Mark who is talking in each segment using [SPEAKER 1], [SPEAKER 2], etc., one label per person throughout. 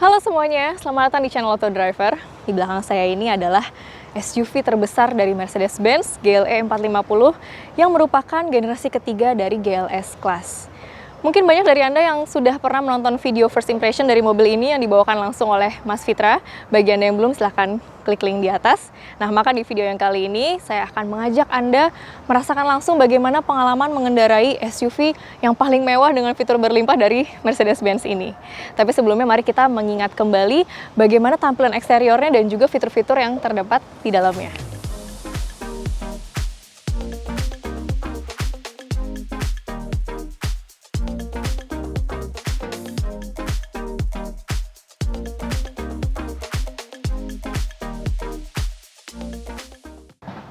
[SPEAKER 1] Halo semuanya, selamat datang di channel Auto Driver. Di belakang saya ini adalah SUV terbesar dari Mercedes-Benz GLE 450 yang merupakan generasi ketiga dari GLS Class. Mungkin banyak dari Anda yang sudah pernah menonton video first impression dari mobil ini yang dibawakan langsung oleh Mas Fitra. Bagi Anda yang belum, silahkan klik link di atas. Nah, maka di video yang kali ini saya akan mengajak Anda merasakan langsung bagaimana pengalaman mengendarai SUV yang paling mewah dengan fitur berlimpah dari Mercedes-Benz ini. Tapi sebelumnya mari kita mengingat kembali bagaimana tampilan eksteriornya dan juga fitur-fitur yang terdapat di dalamnya.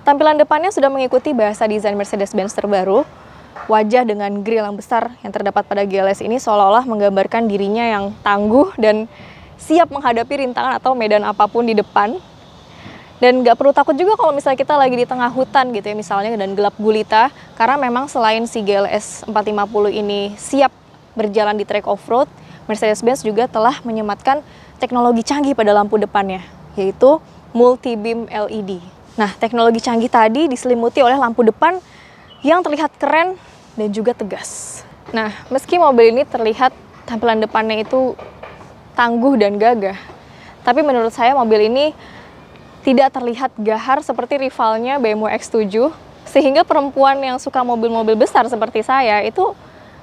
[SPEAKER 1] Tampilan depannya sudah mengikuti bahasa desain Mercedes-Benz terbaru. Wajah dengan grill yang besar yang terdapat pada GLS ini seolah-olah menggambarkan dirinya yang tangguh dan siap menghadapi rintangan atau medan apapun di depan. Dan nggak perlu takut juga kalau misalnya kita lagi di tengah hutan gitu ya misalnya dan gelap gulita. Karena memang selain si GLS 450 ini siap berjalan di trek off-road, Mercedes-Benz juga telah menyematkan teknologi canggih pada lampu depannya, yaitu multi-beam LED. Nah, teknologi canggih tadi diselimuti oleh lampu depan yang terlihat keren dan juga tegas. Nah, meski mobil ini terlihat tampilan depannya itu tangguh dan gagah, tapi menurut saya mobil ini tidak terlihat gahar seperti rivalnya BMW X7, sehingga perempuan yang suka mobil-mobil besar seperti saya itu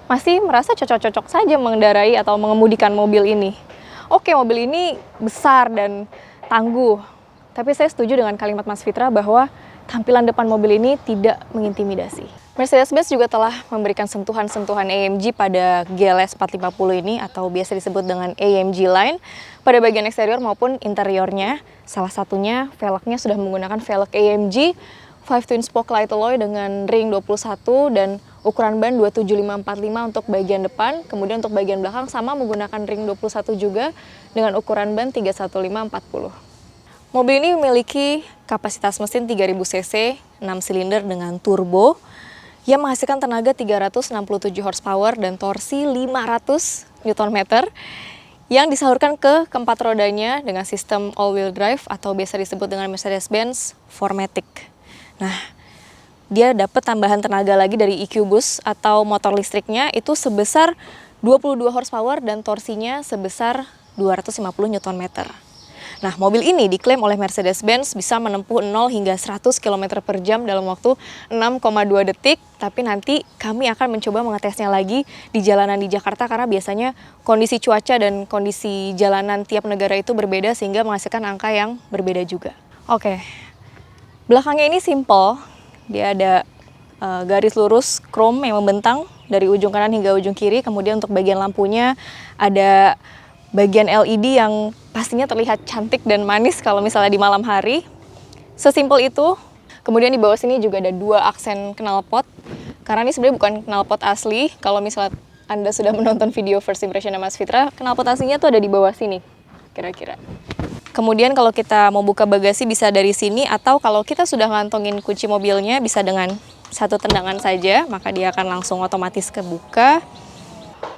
[SPEAKER 1] masih merasa cocok-cocok saja mengendarai atau mengemudikan mobil ini. Oke, mobil ini besar dan tangguh, tapi saya setuju dengan kalimat Mas Fitra bahwa tampilan depan mobil ini tidak mengintimidasi. Mercedes-Benz juga telah memberikan sentuhan-sentuhan AMG pada GLS 450 ini atau biasa disebut dengan AMG Line pada bagian eksterior maupun interiornya. Salah satunya velgnya sudah menggunakan velg AMG 5 twin spoke light alloy dengan ring 21 dan ukuran ban 27545 untuk bagian depan. Kemudian untuk bagian belakang sama menggunakan ring 21 juga dengan ukuran ban 31540. Mobil ini memiliki kapasitas mesin 3000 cc, 6 silinder dengan turbo, yang menghasilkan tenaga 367 horsepower dan torsi 500 Nm, yang disalurkan ke keempat rodanya dengan sistem all-wheel drive atau biasa disebut dengan Mercedes-Benz 4MATIC. Nah, dia dapat tambahan tenaga lagi dari EQ Boost atau motor listriknya itu sebesar 22 horsepower dan torsinya sebesar 250 Nm. Nah, mobil ini diklaim oleh Mercedes-Benz bisa menempuh 0 hingga 100 km per jam dalam waktu 6,2 detik. Tapi nanti kami akan mencoba mengetesnya lagi di jalanan di Jakarta karena biasanya kondisi cuaca dan kondisi jalanan tiap negara itu berbeda sehingga menghasilkan angka yang berbeda juga. Oke, belakangnya ini simple. Dia ada garis lurus chrome yang membentang dari ujung kanan hingga ujung kiri. Kemudian untuk bagian lampunya ada bagian LED yang pastinya terlihat cantik dan manis kalau misalnya di malam hari. Sesimpel itu. Kemudian di bawah sini juga ada 2 aksen knalpot. Karena ini sebenarnya bukan knalpot asli. Kalau misalnya Anda sudah menonton video first impression Mas Fitra, knalpot aslinya tuh ada di bawah sini, kira-kira. Kemudian kalau kita mau buka bagasi bisa dari sini, atau kalau kita sudah ngantongin kunci mobilnya bisa dengan satu tendangan saja, maka dia akan langsung otomatis kebuka.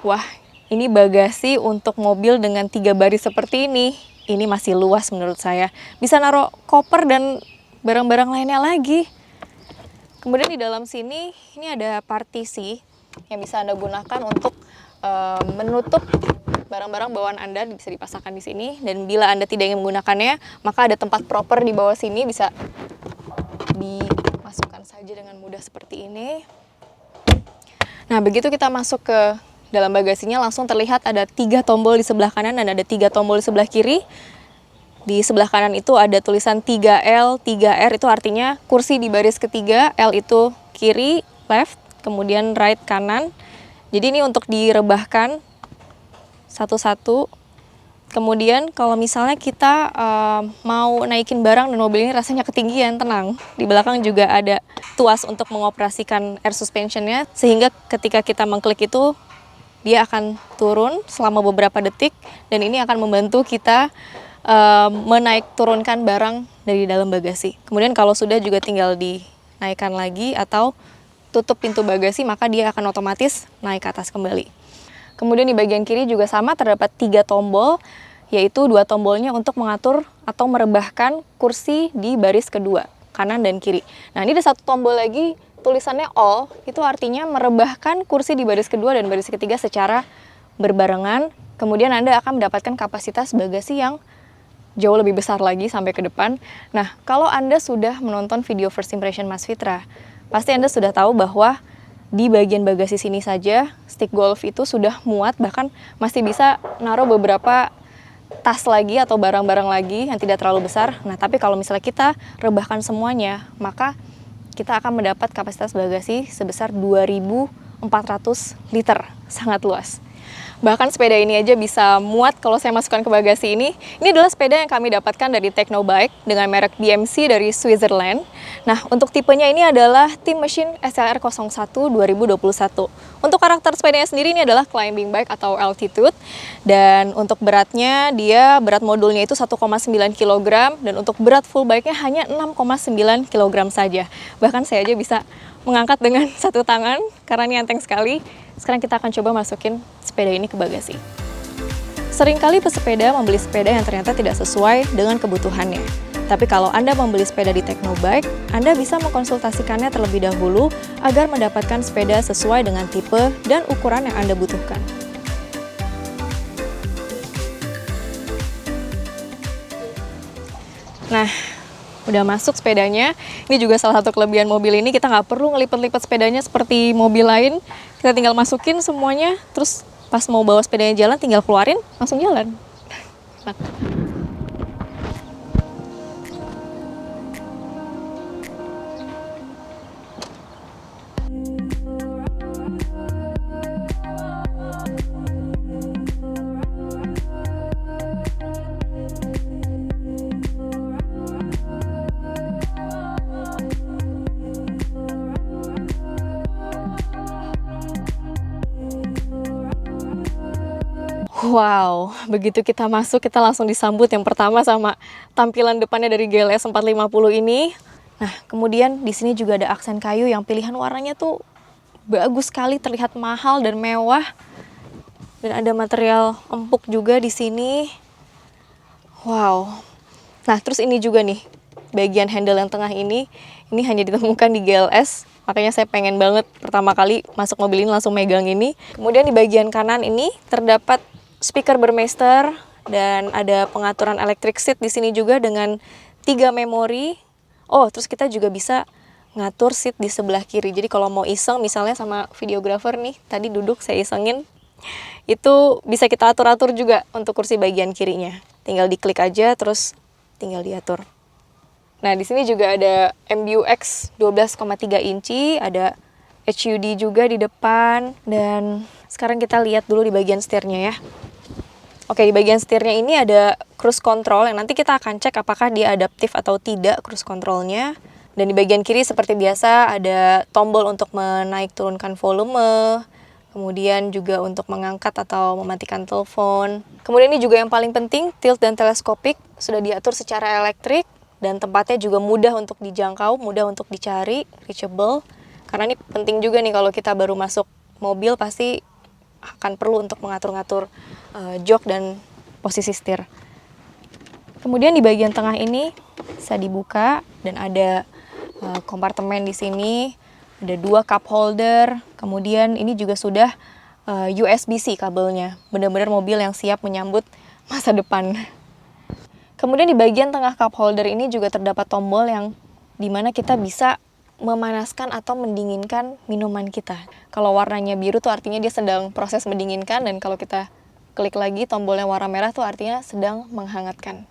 [SPEAKER 1] Wah, ini bagasi untuk mobil dengan 3 baris seperti ini. Ini masih luas menurut saya. Bisa naruh koper dan barang-barang lainnya lagi. Kemudian di dalam sini, ini ada partisi yang bisa Anda gunakan untuk menutup barang-barang bawaan Anda, bisa dipasangkan di sini. Dan bila Anda tidak ingin menggunakannya, maka ada tempat proper di bawah sini, bisa dimasukkan saja dengan mudah seperti ini. Nah, begitu kita masuk ke dalam bagasinya langsung terlihat ada 3 tombol di sebelah kanan dan ada 3 tombol di sebelah kiri. Di sebelah kanan itu ada tulisan 3L, 3R, itu artinya kursi di baris ketiga, L itu kiri, left, kemudian right, kanan. Jadi ini untuk direbahkan satu-satu. Kemudian kalau misalnya kita mau naikin barang dan mobil ini rasanya ketinggian, tenang. Di belakang juga ada tuas untuk mengoperasikan air suspensionnya, sehingga ketika kita mengklik itu dia akan turun selama beberapa detik dan ini akan membantu kita menaik turunkan barang dari dalam bagasi. Kemudian kalau sudah juga tinggal dinaikkan lagi atau tutup pintu bagasi, maka dia akan otomatis naik ke atas kembali. Kemudian di bagian kiri juga sama, terdapat 3 tombol yaitu dua tombolnya untuk mengatur atau merebahkan kursi di baris kedua, kanan dan kiri. Nah, ini ada satu tombol lagi, tulisannya all, itu artinya merebahkan kursi di baris kedua dan baris ketiga secara berbarengan. Kemudian Anda akan mendapatkan kapasitas bagasi yang jauh lebih besar lagi sampai ke depan. Nah, kalau Anda sudah menonton video first impression Mas Fitra, pasti Anda sudah tahu bahwa di bagian bagasi sini saja, stick golf itu sudah muat, bahkan masih bisa naruh beberapa tas lagi atau barang-barang lagi yang tidak terlalu besar. Nah, tapi kalau misalnya kita rebahkan semuanya, maka kita akan mendapat kapasitas bagasi sebesar 2.400 liter, sangat luas. Bahkan sepeda ini aja bisa muat kalau saya masukkan ke bagasi ini. Ini adalah sepeda yang kami dapatkan dari Teknobike dengan merek BMC dari Switzerland. Nah, untuk tipenya ini adalah Team Machine SLR01 2021. Untuk karakter sepedanya sendiri ini adalah climbing bike atau altitude. Dan untuk beratnya, berat modulnya itu 1,9 kg. Dan untuk berat full bike-nya hanya 6,9 kg saja. Bahkan saya aja bisa mengangkat dengan satu tangan karena ini enteng sekali. Sekarang kita akan coba masukin sepeda ini ke bagasi. Seringkali pesepeda membeli sepeda yang ternyata tidak sesuai dengan kebutuhannya. Tapi kalau Anda membeli sepeda di Teknobike, Anda bisa mengkonsultasikannya terlebih dahulu agar mendapatkan sepeda sesuai dengan tipe dan ukuran yang Anda butuhkan. Nah, udah masuk sepedanya. Ini juga salah satu kelebihan mobil ini, kita nggak perlu ngelipet-lipet sepedanya seperti mobil lain. Kita tinggal masukin semuanya, terus pas mau bawa sepedanya jalan tinggal keluarin, langsung jalan. Nah. Wow, begitu kita masuk, kita langsung disambut yang pertama sama tampilan depannya dari GLS 450 ini. Nah, kemudian di sini juga ada aksen kayu yang pilihan warnanya tuh bagus sekali, terlihat mahal dan mewah. Dan ada material empuk juga di sini. Wow. Nah, terus ini juga nih, bagian handle yang tengah ini hanya ditemukan di GLS. Makanya saya pengen banget pertama kali masuk mobil ini langsung megang ini. Kemudian di bagian kanan ini terdapat speaker Burmester dan ada pengaturan electric seat di sini juga dengan 3 memori. Oh, terus kita juga bisa ngatur seat di sebelah kiri. Jadi kalau mau iseng misalnya sama videographer nih, tadi duduk saya isengin, itu bisa kita atur-atur juga untuk kursi bagian kirinya. Tinggal diklik aja terus tinggal diatur. Nah, di sini juga ada MBUX 12,3 inci, ada HUD juga di depan, dan sekarang kita lihat dulu di bagian setirnya ya. Oke, di bagian setirnya ini ada cruise control yang nanti kita akan cek apakah dia adaptif atau tidak cruise controlnya. Dan di bagian kiri seperti biasa ada tombol untuk menaik turunkan volume, kemudian juga untuk mengangkat atau mematikan telepon. Kemudian ini juga yang paling penting, tilt dan teleskopik sudah diatur secara elektrik dan tempatnya juga mudah untuk dijangkau, mudah untuk dicari, reachable. Karena ini penting juga nih kalau kita baru masuk mobil pasti akan perlu untuk mengatur-ngatur jok dan posisi setir. Kemudian di bagian tengah ini bisa dibuka dan ada kompartemen di sini, ada 2 cup holder. Kemudian ini juga sudah USB-C kabelnya. Benar-benar mobil yang siap menyambut masa depan. Kemudian di bagian tengah cup holder ini juga terdapat tombol yang dimana kita bisa memanaskan atau mendinginkan minuman kita. Kalau warnanya biru tuh artinya dia sedang proses mendinginkan, dan kalau kita klik lagi tombol yang warna merah tuh artinya sedang menghangatkan.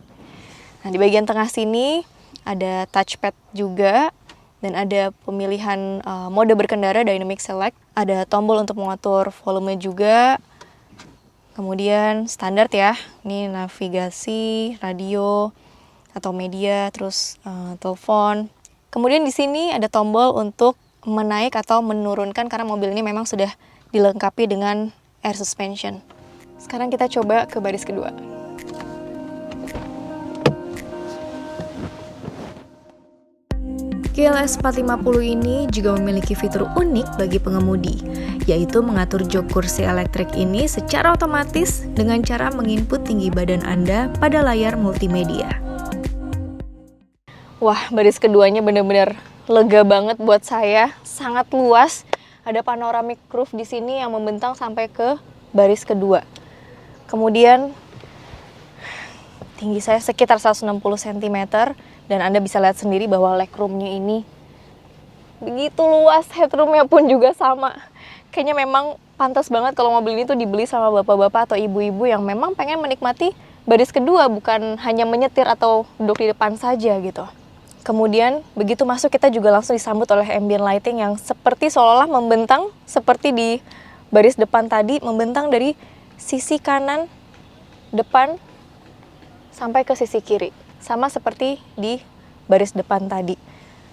[SPEAKER 1] Nah, di bagian tengah sini ada touchpad juga dan ada pemilihan mode berkendara dynamic select, ada tombol untuk mengatur volume juga. Kemudian standar ya, ini navigasi, radio atau media, terus telepon. Kemudian di sini ada tombol untuk menaik atau menurunkan karena mobil ini memang sudah dilengkapi dengan air suspension. Sekarang kita coba ke baris kedua. GLS 450 ini juga memiliki fitur unik bagi pengemudi, yaitu mengatur jok kursi elektrik ini secara otomatis dengan cara menginput tinggi badan Anda pada layar multimedia. Wah, baris keduanya benar-benar lega banget buat saya, sangat luas. Ada panoramic roof di sini yang membentang sampai ke baris kedua. Kemudian tinggi saya sekitar 160 cm dan Anda bisa lihat sendiri bahwa legroomnya ini begitu luas, headroomnya pun juga sama. Kayaknya memang pantas banget kalau mobil ini tuh dibeli sama bapak-bapak atau ibu-ibu yang memang pengen menikmati baris kedua, bukan hanya menyetir atau duduk di depan saja gitu. Kemudian begitu masuk kita juga langsung disambut oleh ambient lighting yang seperti seolah-olah membentang seperti di baris depan tadi, membentang dari sisi kanan depan sampai ke sisi kiri. Sama seperti di baris depan tadi.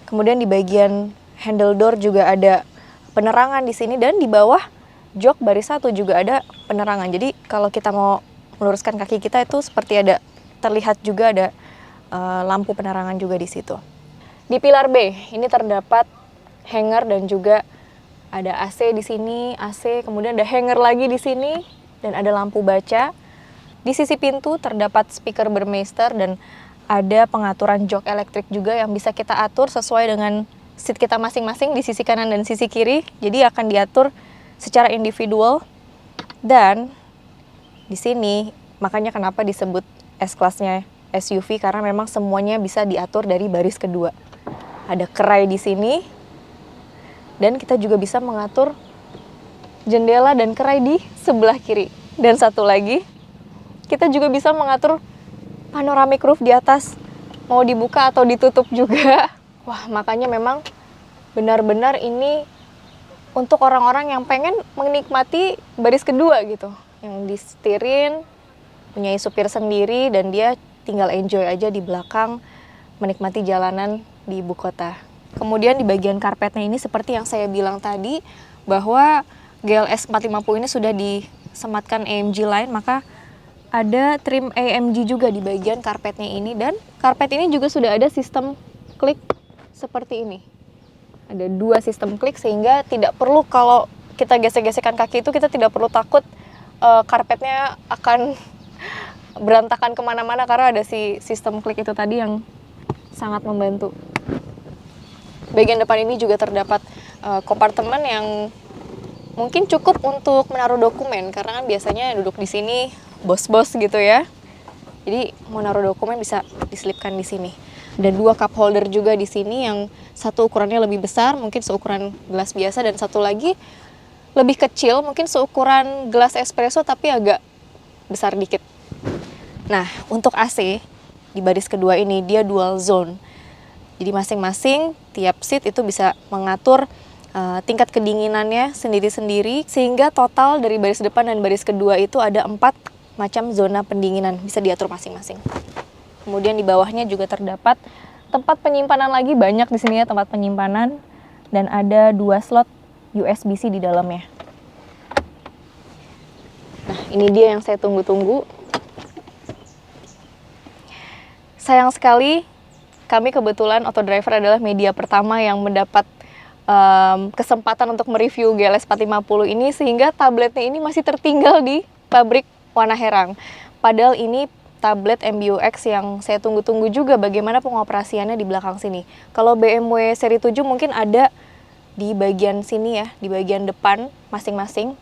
[SPEAKER 1] Kemudian di bagian handle door juga ada penerangan di sini dan di bawah jok baris 1 juga ada penerangan. Jadi kalau kita mau meluruskan kaki kita itu seperti ada terlihat juga ada lampu penerangan juga di situ. Di pilar B ini terdapat hanger dan juga ada AC di sini, AC, kemudian ada hanger lagi di sini dan ada lampu baca. Di sisi pintu terdapat speaker Burmeister dan ada pengaturan jok elektrik juga yang bisa kita atur sesuai dengan seat kita masing-masing di sisi kanan dan sisi kiri. Jadi akan diatur secara individual. Dan di sini makanya kenapa disebut S-Class-nya SUV karena memang semuanya bisa diatur dari baris kedua. Ada kerai di sini. Dan kita juga bisa mengatur jendela dan kerai di sebelah kiri. Dan satu lagi, kita juga bisa mengatur panoramic roof di atas, mau dibuka atau ditutup juga. Wah, makanya memang benar-benar ini untuk orang-orang yang pengen menikmati baris kedua gitu. Yang disetirin, punya supir sendiri, dan dia tinggal enjoy aja di belakang, menikmati jalanan di ibu kota. Kemudian di bagian karpetnya ini seperti yang saya bilang tadi, bahwa GLS 450 ini sudah disematkan AMG line, maka ada trim AMG juga di bagian karpetnya ini, dan karpet ini juga sudah ada sistem klik seperti ini. Ada 2 sistem klik sehingga tidak perlu kalau kita gesek-gesekan kaki itu kita tidak perlu takut karpetnya akan berantakan kemana-mana karena ada si sistem klik itu tadi yang sangat membantu. Bagian depan ini juga terdapat kompartemen yang mungkin cukup untuk menaruh dokumen karena kan biasanya duduk di sini bos-bos gitu ya. Jadi mau naruh dokumen bisa diselipkan di sini. Ada 2 cup holder juga di sini yang satu ukurannya lebih besar, mungkin seukuran gelas biasa, dan satu lagi lebih kecil, mungkin seukuran gelas espresso tapi agak besar dikit. Nah, untuk AC di baris kedua ini dia dual zone. Jadi masing-masing tiap seat itu bisa mengatur tingkat kedinginannya sendiri-sendiri sehingga total dari baris depan dan baris kedua itu ada 4 macam zona pendinginan, bisa diatur masing-masing. Kemudian di bawahnya juga terdapat tempat penyimpanan lagi, banyak di sini ya tempat penyimpanan, dan ada 2 slot USB-C di dalamnya. Nah, ini dia yang saya tunggu-tunggu. Sayang sekali, kami kebetulan Autodriver adalah media pertama yang mendapat kesempatan untuk mereview GLS 450 ini, sehingga tabletnya ini masih tertinggal di pabrik Wana Herang. Padahal ini tablet MBUX yang saya tunggu-tunggu juga bagaimana pengoperasiannya di belakang sini. Kalau BMW seri 7 mungkin ada di bagian sini ya, di bagian depan masing-masing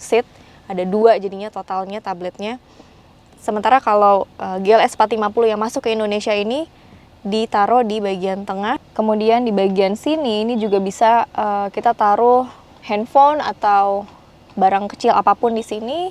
[SPEAKER 1] seat, ada 2 jadinya totalnya tabletnya. Sementara kalau GLS 450 yang masuk ke Indonesia ini ditaruh di bagian tengah. Kemudian di bagian sini ini juga bisa kita taruh handphone atau barang kecil apapun di sini.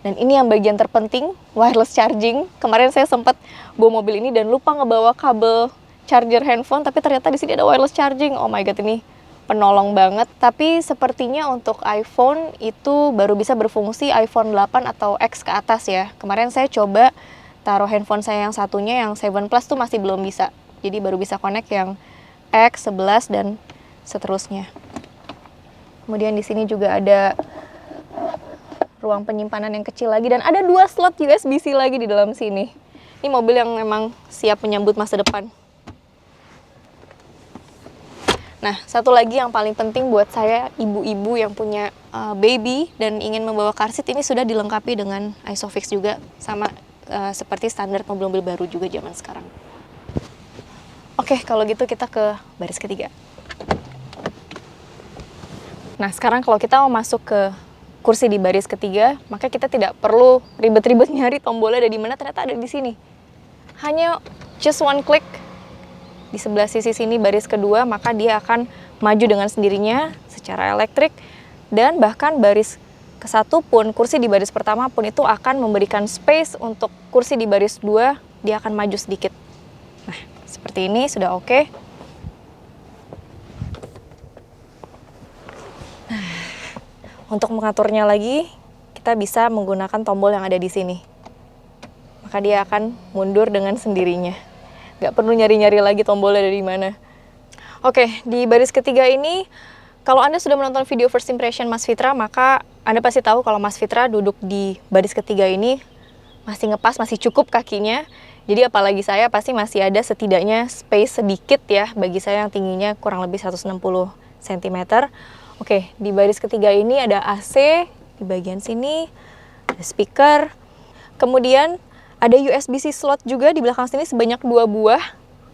[SPEAKER 1] Dan ini yang bagian terpenting, wireless charging. Kemarin saya sempat bawa mobil ini dan lupa ngebawa kabel charger handphone, tapi ternyata di sini ada wireless charging. Oh my god, ini penolong banget. Tapi sepertinya untuk iPhone itu baru bisa berfungsi iPhone 8 atau X ke atas ya. Kemarin saya coba taruh handphone saya yang satunya, yang 7 Plus tuh masih belum bisa. Jadi baru bisa connect yang X, 11 dan seterusnya. Kemudian di sini juga ada ruang penyimpanan yang kecil lagi, dan ada 2 slot USB-C lagi di dalam sini. Ini mobil yang memang siap menyambut masa depan. Nah, satu lagi yang paling penting buat saya, ibu-ibu yang punya baby dan ingin membawa car seat, ini sudah dilengkapi dengan ISOFIX juga, sama seperti standar mobil-mobil baru juga zaman sekarang. Oke, kalau gitu kita ke baris ketiga. Nah, sekarang kalau kita mau masuk ke kursi di baris ketiga, maka kita tidak perlu ribet-ribet nyari tombolnya ada di mana, ternyata ada di sini. Hanya just one click di sebelah sisi sini baris kedua, maka dia akan maju dengan sendirinya secara elektrik, dan bahkan baris ke-1 pun, kursi di baris pertama pun itu akan memberikan space untuk kursi di baris 2, dia akan maju sedikit. Nah, seperti ini sudah oke. Nah, untuk mengaturnya lagi, kita bisa menggunakan tombol yang ada di sini. Maka dia akan mundur dengan sendirinya. Nggak perlu nyari-nyari lagi tombolnya dari mana. Oke, di baris ketiga ini, kalau Anda sudah menonton video first impression Mas Fitra, maka Anda pasti tahu kalau Mas Fitra duduk di baris ketiga ini masih ngepas, masih cukup kakinya. Jadi apalagi saya, pasti masih ada setidaknya space sedikit ya, bagi saya yang tingginya kurang lebih 160 cm. Oke, di baris ketiga ini ada AC di bagian sini, ada speaker, kemudian ada USB-C slot juga di belakang sini sebanyak 2 buah,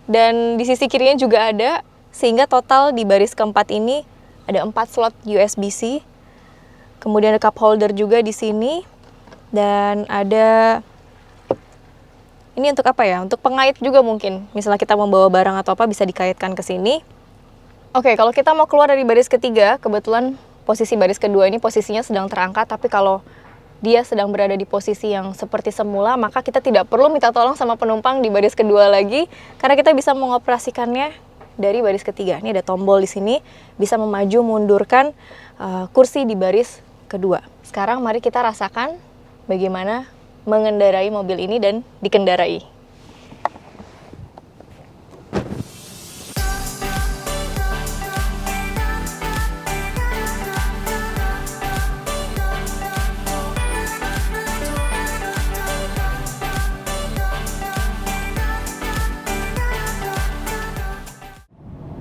[SPEAKER 1] dan di sisi kirinya juga ada, sehingga total di baris keempat ini ada 4 slot USB-C. Kemudian ada cup holder juga di sini, dan ada ini untuk apa ya? Untuk pengait juga mungkin. Misalnya kita mau bawa barang atau apa, bisa dikaitkan ke sini. Oke, kalau kita mau keluar dari baris ketiga, kebetulan posisi baris kedua ini posisinya sedang terangkat, tapi kalau dia sedang berada di posisi yang seperti semula, maka kita tidak perlu minta tolong sama penumpang di baris kedua lagi, karena kita bisa mengoperasikannya dari baris ketiga. Ini ada tombol di sini, bisa memaju mundurkan kursi di baris kedua. Sekarang mari kita rasakan bagaimana mengendarai mobil ini dan dikendarai.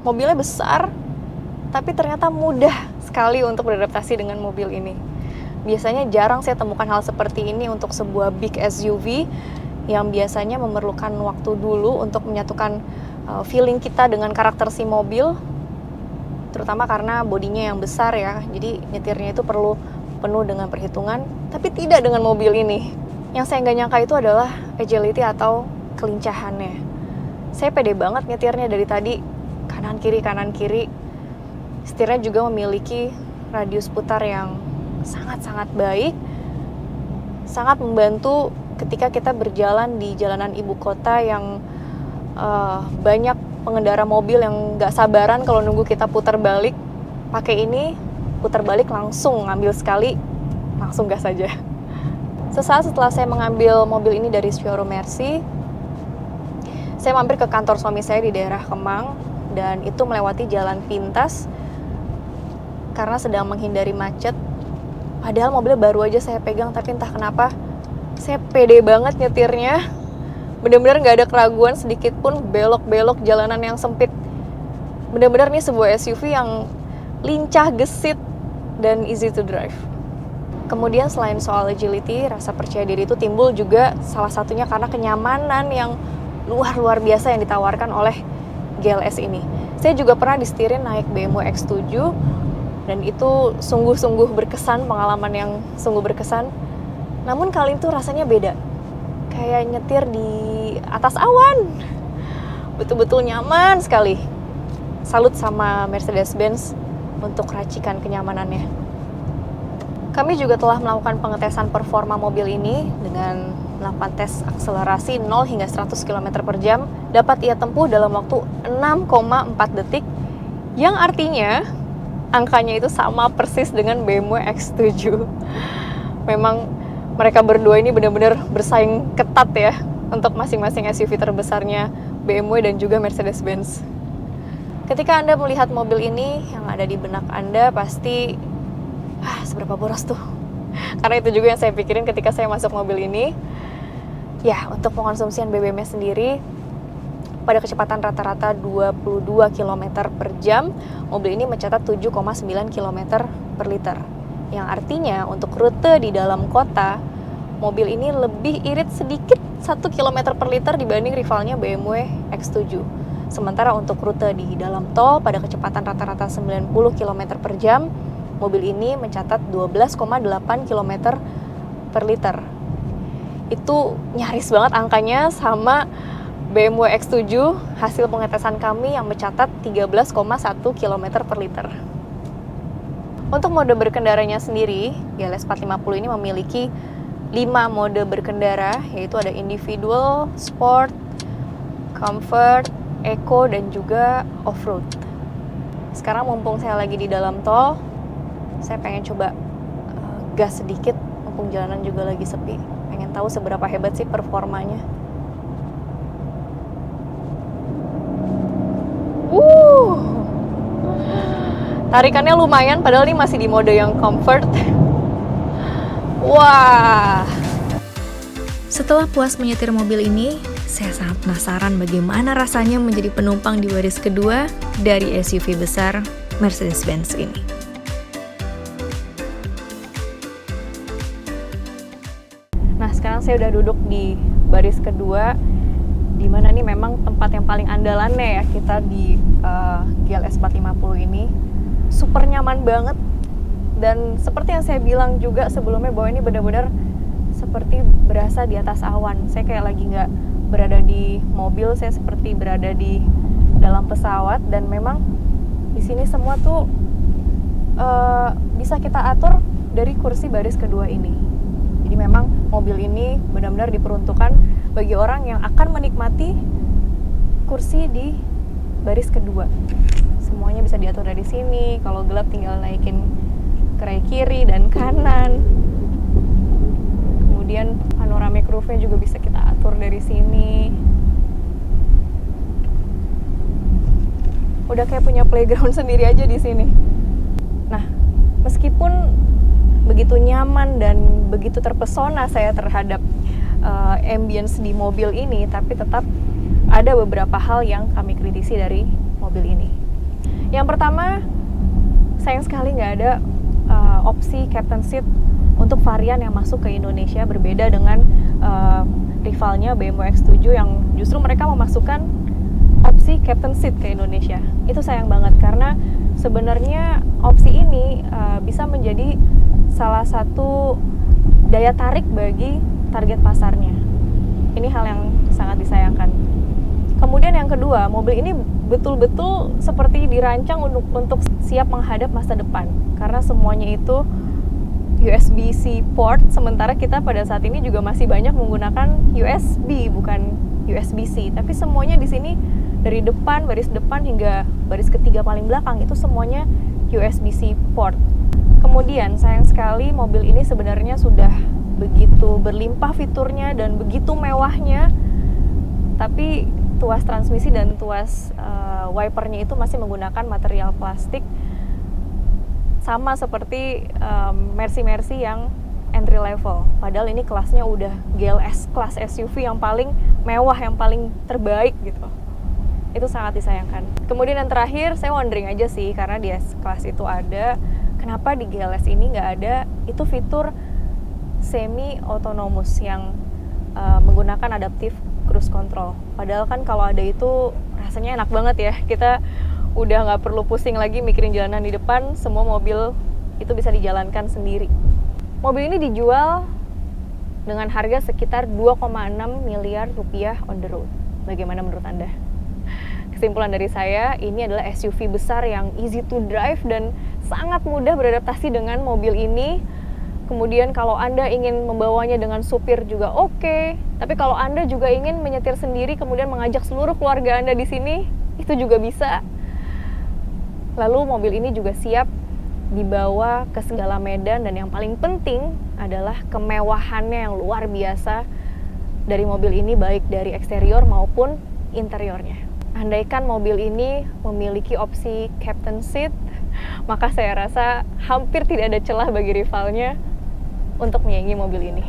[SPEAKER 1] Mobilnya besar, tapi ternyata mudah sekali untuk beradaptasi dengan mobil ini. Biasanya jarang saya temukan hal seperti ini untuk sebuah big SUV yang biasanya memerlukan waktu dulu untuk menyatukan feeling kita dengan karakter si mobil, terutama karena bodinya yang besar ya, jadi nyetirnya itu perlu penuh dengan perhitungan, tapi tidak dengan mobil ini. Yang saya nggak nyangka itu adalah agility atau kelincahannya. Saya pede banget nyetirnya dari tadi, kanan kiri. Setirnya juga memiliki radius putar yang sangat-sangat baik, sangat membantu ketika kita berjalan di jalanan ibu kota yang banyak pengendara mobil yang nggak sabaran kalau nunggu kita putar balik. Pakai ini, putar balik langsung ngambil sekali, langsung gas saja. Sesaat setelah saya mengambil mobil ini dari showroom Mercy, saya mampir ke kantor suami saya di daerah Kemang, dan itu melewati jalan pintas karena sedang menghindari macet. Padahal mobilnya baru aja saya pegang, tapi entah kenapa saya pede banget nyetirnya. Benar-benar nggak ada keraguan sedikit pun, belok-belok jalanan yang sempit. Benar-benar nih sebuah SUV yang lincah, gesit, dan easy to drive. Kemudian selain soal agility, rasa percaya diri itu timbul juga salah satunya karena kenyamanan yang luar biasa yang ditawarkan oleh GLS ini. Saya juga pernah disetirin naik BMW X7, dan itu sungguh-sungguh berkesan, pengalaman yang sungguh berkesan. Namun kali itu rasanya beda, kayak nyetir di atas awan, betul-betul nyaman sekali. Salut sama Mercedes-Benz untuk racikan kenyamanannya. Kami juga telah melakukan pengetesan performa mobil ini dengan melakukan tes akselerasi 0 hingga 100 km per jam dapat ia tempuh dalam waktu 6,4 detik, yang artinya angkanya itu sama persis dengan BMW X7. Memang mereka berdua ini benar-benar bersaing ketat ya untuk masing-masing SUV terbesarnya BMW dan juga Mercedes-Benz. Ketika Anda melihat mobil ini, yang ada di benak Anda pasti, seberapa boros tuh? Karena itu juga yang saya pikirin ketika saya masuk mobil ini. Ya, untuk pengonsumsian BBM-nya sendiri, pada kecepatan rata-rata 22 km per jam, mobil ini mencatat 7,9 km per liter. Yang artinya untuk rute di dalam kota, mobil ini lebih irit sedikit 1 km per liter dibanding rivalnya BMW X7. Sementara untuk rute di dalam tol pada kecepatan rata-rata 90 km per jam, mobil ini mencatat 12,8 km per liter. Itu nyaris banget angkanya sama BMW X7 hasil pengetesan kami yang mencatat 13,1 km per liter. Untuk mode berkendaranya sendiri, GLS 450 ini memiliki 5 mode berkendara, yaitu ada individual, sport, comfort, eco, dan juga off-road. Sekarang mumpung saya lagi di dalam tol, saya pengen coba gas sedikit, mumpung jalanan juga lagi sepi. Pengen tahu seberapa hebat sih performanya. Tarikannya lumayan, padahal ini masih di mode yang comfort. Wah. Setelah puas menyetir mobil ini, saya sangat penasaran bagaimana rasanya menjadi penumpang di baris kedua dari SUV besar Mercedes-Benz ini. Nah, sekarang saya udah duduk di baris kedua, di mana nih memang tempat yang paling andalannya ya kita di GLS 450 ini. Super nyaman banget, dan seperti yang saya bilang juga sebelumnya bahwa ini benar-benar seperti berasa di atas awan. Saya kayak lagi nggak berada di mobil, saya seperti berada di dalam pesawat, dan memang di sini semua tuh bisa kita atur dari kursi baris kedua ini. Jadi memang mobil ini benar-benar diperuntukkan bagi orang yang akan menikmati kursi di baris kedua. Semuanya bisa diatur dari sini. Kalau gelap tinggal naikin kerai kiri dan kanan. Kemudian panoramic roof-nya juga bisa kita atur dari sini. Udah kayak punya playground sendiri aja di sini. Nah, meskipun begitu nyaman dan begitu terpesona saya terhadap ambience di mobil ini, tapi tetap ada beberapa hal yang kami kritisi dari mobil ini. Yang pertama, sayang sekali nggak ada opsi captain seat untuk varian yang masuk ke Indonesia, berbeda dengan rivalnya BMW X7 yang justru mereka memasukkan opsi captain seat ke Indonesia. Itu sayang banget karena sebenarnya opsi ini bisa menjadi salah satu daya tarik bagi target pasarnya. Ini hal yang sangat disayangkan. Kemudian yang kedua, mobil ini betul-betul seperti dirancang untuk siap menghadap masa depan, karena semuanya itu USB-C port, sementara kita pada saat ini juga masih banyak menggunakan USB, bukan USB-C. Tapi semuanya di sini dari depan, baris depan hingga baris ketiga paling belakang itu semuanya USB-C port. Kemudian sayang sekali mobil ini sebenarnya sudah begitu berlimpah fiturnya dan begitu mewahnya, tapi tuas transmisi dan tuas wipernya itu masih menggunakan material plastik, sama seperti Mercy yang entry level. Padahal ini kelasnya udah GLS, kelas SUV yang paling mewah, yang paling terbaik gitu. Itu sangat disayangkan. Kemudian yang terakhir, saya wondering aja sih, karena di S-Class itu ada, kenapa di GLS ini nggak ada itu fitur semi-autonomous yang menggunakan adaptive cruise control. Padahal kan kalau ada itu rasanya enak banget ya, kita udah nggak perlu pusing lagi mikirin jalanan di depan, semua mobil itu bisa dijalankan sendiri. Mobil ini dijual dengan harga sekitar 2,6 miliar rupiah on the road. Bagaimana menurut Anda? Kesimpulan dari saya, ini adalah SUV besar yang easy to drive dan sangat mudah beradaptasi dengan mobil ini. Kemudian kalau Anda ingin membawanya dengan supir juga oke. Tapi kalau Anda juga ingin menyetir sendiri kemudian mengajak seluruh keluarga Anda di sini, itu juga bisa. Lalu mobil ini juga siap dibawa ke segala medan, dan yang paling penting adalah kemewahannya yang luar biasa dari mobil ini, baik dari eksterior maupun interiornya. Andaikan mobil ini memiliki opsi captain seat, maka saya rasa hampir tidak ada celah bagi rivalnya untuk menyaingi mobil ini.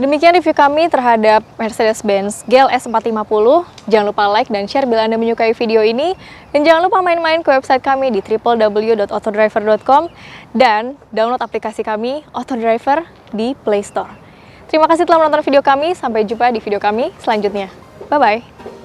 [SPEAKER 1] Demikian review kami terhadap Mercedes-Benz GLS 450. Jangan lupa like dan share bila Anda menyukai video ini. Dan jangan lupa main-main ke website kami di www.autodriver.com dan download aplikasi kami Autodriver di Play Store. Terima kasih telah menonton video kami. Sampai jumpa di video kami selanjutnya. Bye-bye.